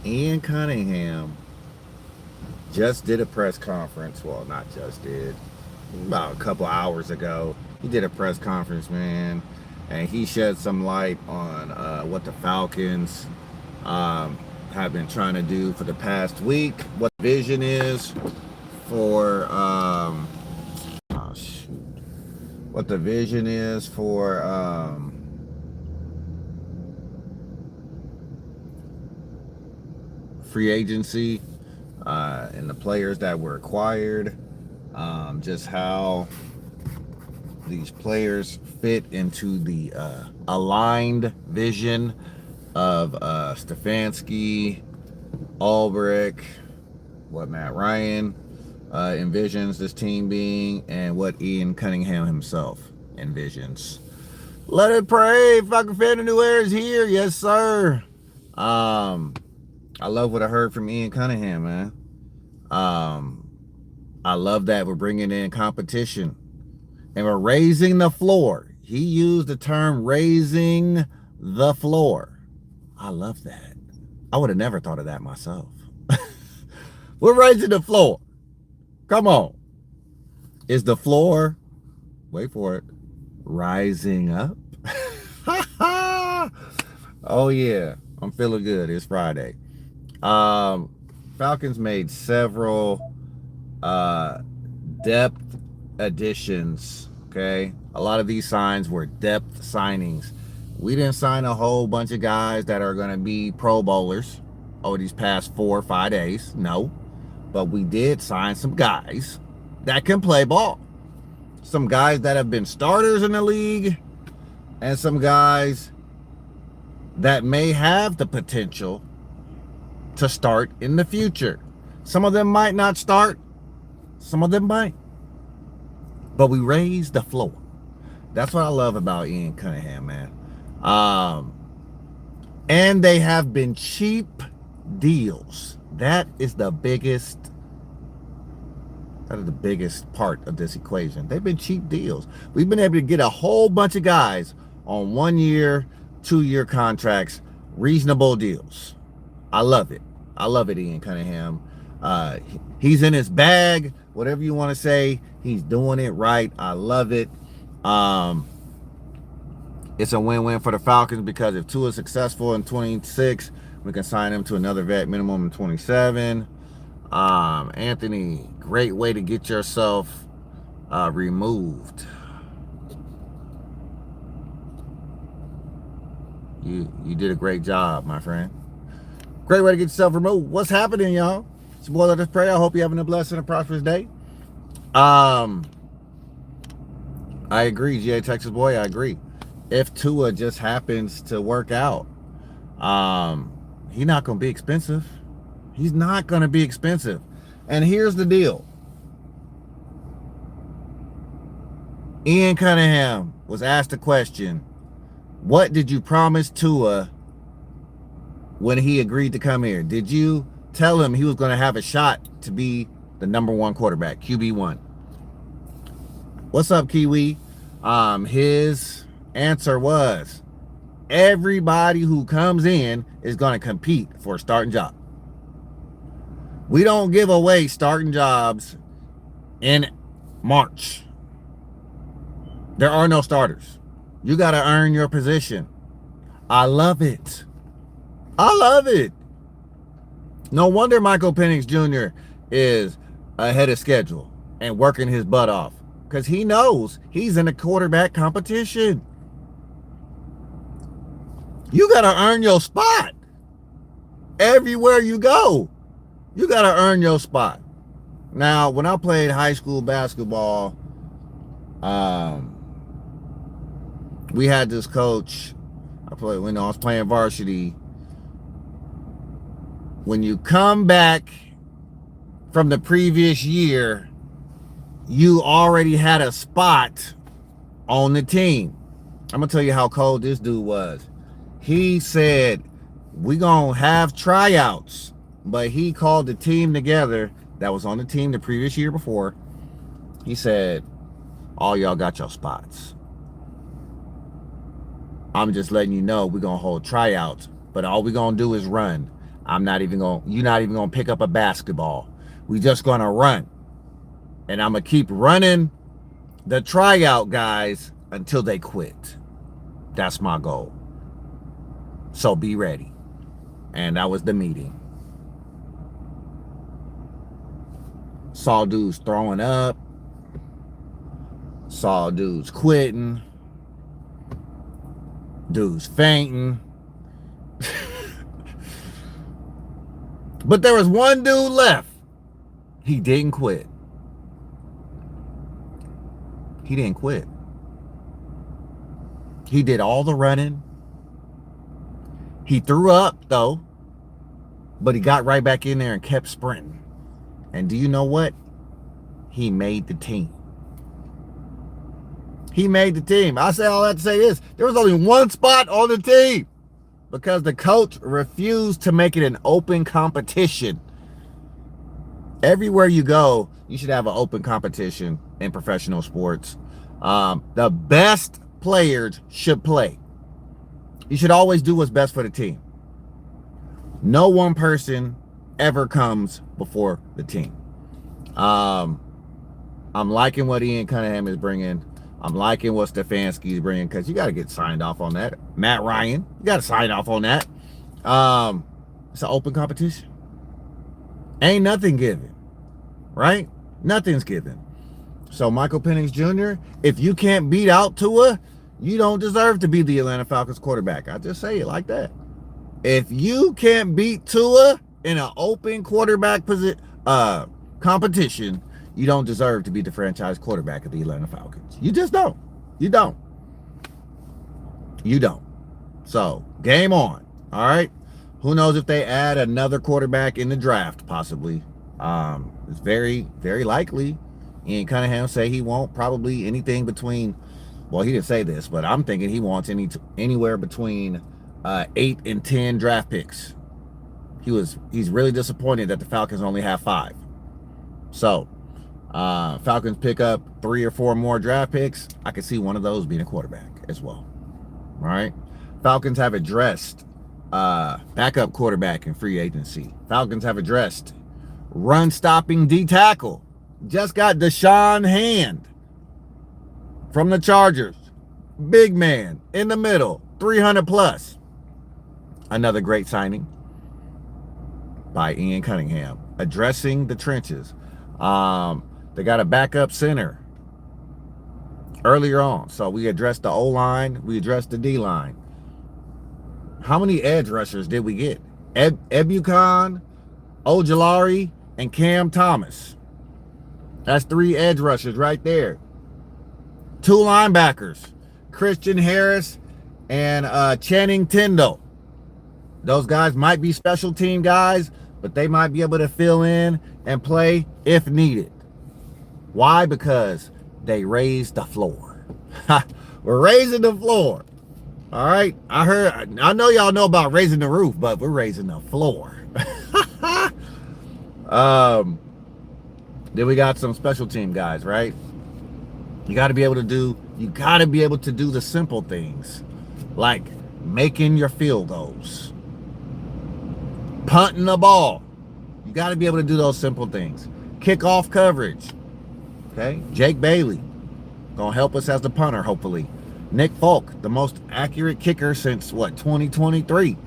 Ian Cunningham just did a press conference. Well, not just did. About a couple hours ago, he did a press conference, man, and he shed some light on what the Falcons um, have been trying to do for the past week. What the vision is for oh shoot, what the vision is for free agency and the players that were acquired. Just how these players fit into the aligned vision of Stefanski, Ulbrich, what Matt Ryan envisions this team being, and what Ian Cunningham himself envisions. Let it pray. Falcon fan of New Era is here. Yes, sir. Um, I love what I heard from Ian Cunningham, man. Um, I love that we're bringing in competition and we're raising the floor. He used the term raising the floor. I love that. I would have never thought of that myself. We're raising the floor. Come on. Is the floor, wait for it, rising up? Oh, yeah. I'm feeling good. It's Friday. Falcons made several depth additions. Okay, a lot of these signs were depth signings. We didn't sign a whole bunch of guys that are going to be Pro Bowlers over these past 4 or 5 days. No, but we did sign some guys that can play ball. Some guys that have been starters in the league, and some guys that may have the potential to start in the future. Some of them might not start, some of them might. But we raised the floor. That's what I love about Ian Cunningham, man. And they have been cheap deals. That is the biggest part of this equation. They've been cheap deals. We've been able to get a whole bunch of guys on 1 year, 2 year contracts, reasonable deals. I love it. I love it, Ian Cunningham. He's in his bag, whatever you want to say. He's doing it right. I love it. It's a win-win for the Falcons because if Tua is successful in 26, we can sign him to another vet minimum in 27. Anthony, great way to get yourself removed. You did a great job, my friend. Great way to get yourself removed. What's happening, y'all? It's your boy, Let Us Pray. I hope you're having a blessed and a prosperous day. I agree, GA Texas boy. I agree. If Tua just happens to work out, he's not going to be expensive. He's not going to be expensive. And here's the deal. Ian Cunningham was asked a question. What did you promise Tua when he agreed to come here? Did you tell him he was going to have a shot to be the #1 quarterback, QB1? What's up, Kiwi? His answer was, everybody who comes in is going to compete for a starting job. We don't give away starting jobs in March. There are no starters. You got to earn your position. I love it. I love it. No wonder Michael Penix Jr. is ahead of schedule and working his butt off because he knows he's in a quarterback competition. You got to earn your spot. Everywhere you go, you got to earn your spot. Now, when I played high school basketball, we had this coach. When I was playing varsity. When you come back from the previous year, you already had a spot on the team. I'm going to tell you how cold this dude was. He said, we're going to have tryouts. But he called the team together that was on the team the previous year before. He said, all y'all got your spots. I'm just letting you know we're going to hold tryouts. But all we're going to do is run. You're not even gonna pick up a basketball. We just gonna run. And I'm gonna keep running the tryout guys until they quit. That's my goal. So be ready. And that was the meeting. Saw dudes throwing up. Saw dudes quitting. Dudes fainting. But there was one dude left. He didn't quit. He didn't quit. He did all the running. He threw up, though. But he got right back in there and kept sprinting. And do you know what? He made the team. He made the team. I say all that to say this. There was only one spot on the team because the coach refused to make it an open competition. Everywhere you go, you should have an open competition in professional sports. The best players should play. You should always do what's best for the team. No one person ever comes before the team. I'm liking what Ian Cunningham is bringing. I'm liking what Stefanski is bringing because you got to get signed off on that. Matt Ryan, you got to sign off on that. It's an open competition. Ain't nothing given, right? Nothing's given. So Michael Penix Jr., if you can't beat out Tua, you don't deserve to be the Atlanta Falcons quarterback. I just say it like that. If you can't beat Tua in an open quarterback competition, you don't deserve to be the franchise quarterback of the Atlanta Falcons. You just don't. You don't. You don't. So, game on. All right? Who knows if they add another quarterback in the draft, possibly. It's very, very likely. Ian Cunningham say he won't probably anything between, well, he didn't say this, but I'm thinking he wants anywhere between 8 and 10 draft picks. He's really disappointed that the Falcons only have 5. So, Falcons pick up 3 or 4 more draft picks. I could see one of those being a quarterback as well. All right. Falcons have addressed backup quarterback in free agency. Falcons have addressed run-stopping D-tackle. Just got Deshaun Hand from the Chargers. Big man in the middle, 300 plus. Another great signing by Ian Cunningham, addressing the trenches. They got a backup center earlier on. So we addressed the O-line. We addressed the D-line. How many edge rushers did we get? Ebukon, Ojulari, and Cam Thomas. That's 3 edge rushers right there. 2 linebackers, Christian Harris and Channing Tindall. Those guys might be special team guys, but they might be able to fill in and play if needed. Why? Because they raised the floor. We're raising the floor. All right. I know y'all know about raising the roof, but we're raising the floor. Then we got some special team guys, right? You got to be able to do the simple things, like making your field goals, punting the ball. You got to be able to do those simple things. Kickoff coverage. Okay, Jake Bailey gonna help us as the punter, hopefully. Nick Folk, the most accurate kicker since 2023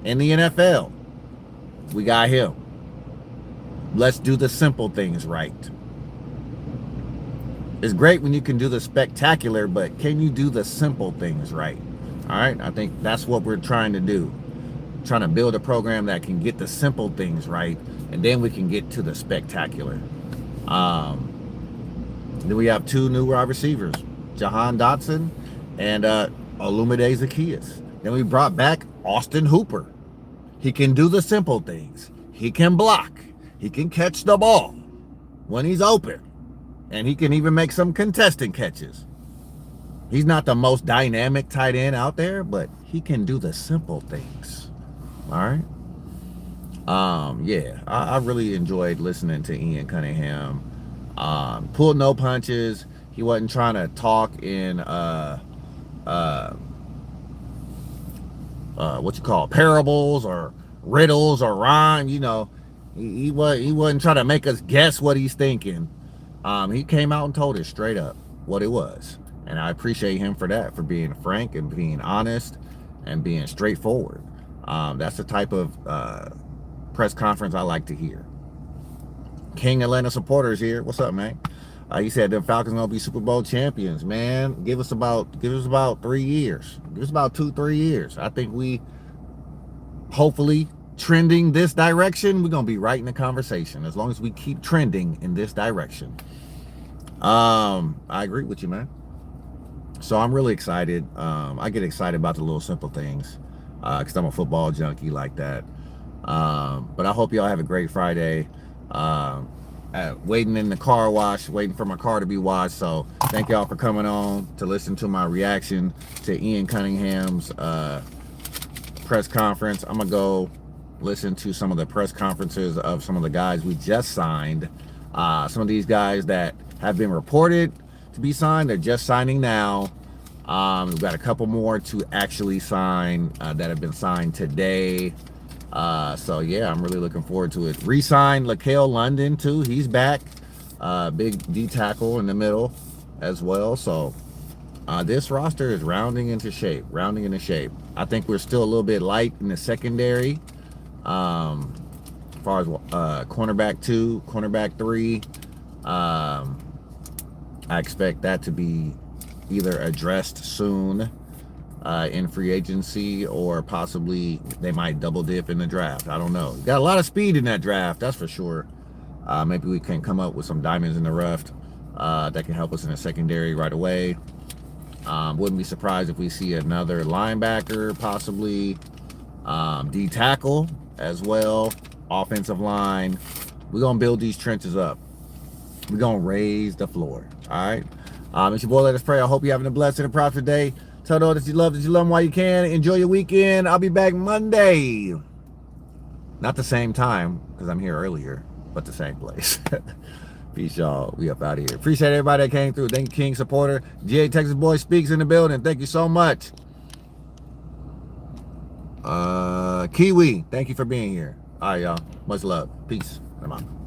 in the NFL. We got him. Let's do the simple things right. It's great when you can do the spectacular, but can you do the simple things right? All right, I think that's what we're trying to do. Trying to build a program that can get the simple things right, and then we can get to the spectacular. Then we have 2 new wide receivers, Jahan Dotson and Olumide Zaccheaus. Then we brought back Austin Hooper. He can do the simple things. He can block. He can catch the ball when he's open. And he can even make some contested catches. He's not the most dynamic tight end out there, but he can do the simple things. All right? Yeah, I really enjoyed listening to Ian Cunningham. Pulled no punches. He wasn't trying to talk in parables or riddles or rhyme. He wasn't trying to make us guess what he's thinking. He came out and told us straight up what it was. And I appreciate him for that, for being frank and being honest and being straightforward. That's the type of press conference I like to hear. King Atlanta supporters here. What's up, man? He said the Falcons gonna be Super Bowl champions, man. Give us about 3 years. Give us about 2-3 years. I think we hopefully trending this direction, we're gonna be right in the conversation as long as we keep trending in this direction. I agree with you, man. So I'm really excited. I get excited about the little simple things because I'm a football junkie like that. But I hope y'all have a great Friday. Waiting in the car wash, waiting for my car to be washed. So thank y'all for coming on to listen to my reaction to Ian Cunningham's press conference. I'm gonna go listen to some of the press conferences of some of the guys we just signed. Some of these guys that have been reported to be signed, they're just signing now. We've got a couple more to actually sign that have been signed today. So yeah, I'm really looking forward to it. Re-signed LaCale London too. He's back. Big D tackle in the middle as well. So this roster is rounding into shape. I think we're still a little bit light in the secondary. As far as cornerback 2, cornerback 3. I expect that to be either addressed soon in free agency, or possibly they might double dip in the draft. I don't know. Got a lot of speed in that draft, that's for sure. Maybe we can come up with some diamonds in the rough that can help us in the secondary right away. Wouldn't be surprised if we see another linebacker, possibly D tackle as well, offensive line. We're gonna build these trenches up. We're gonna raise the floor. All right. It's your boy, Let Us Pray. I hope you're having a blessed and a prosperous day. Tell those that you love them while you can. Enjoy your weekend. I'll be back Monday. Not the same time, because I'm here earlier, but the same place. Peace, y'all. We up out of here. Appreciate everybody that came through. Thank you, King supporter. GA Texas Boy Speaks in the building. Thank you so much. Kiwi, thank you for being here. All right, y'all. Much love. Peace. I'm out.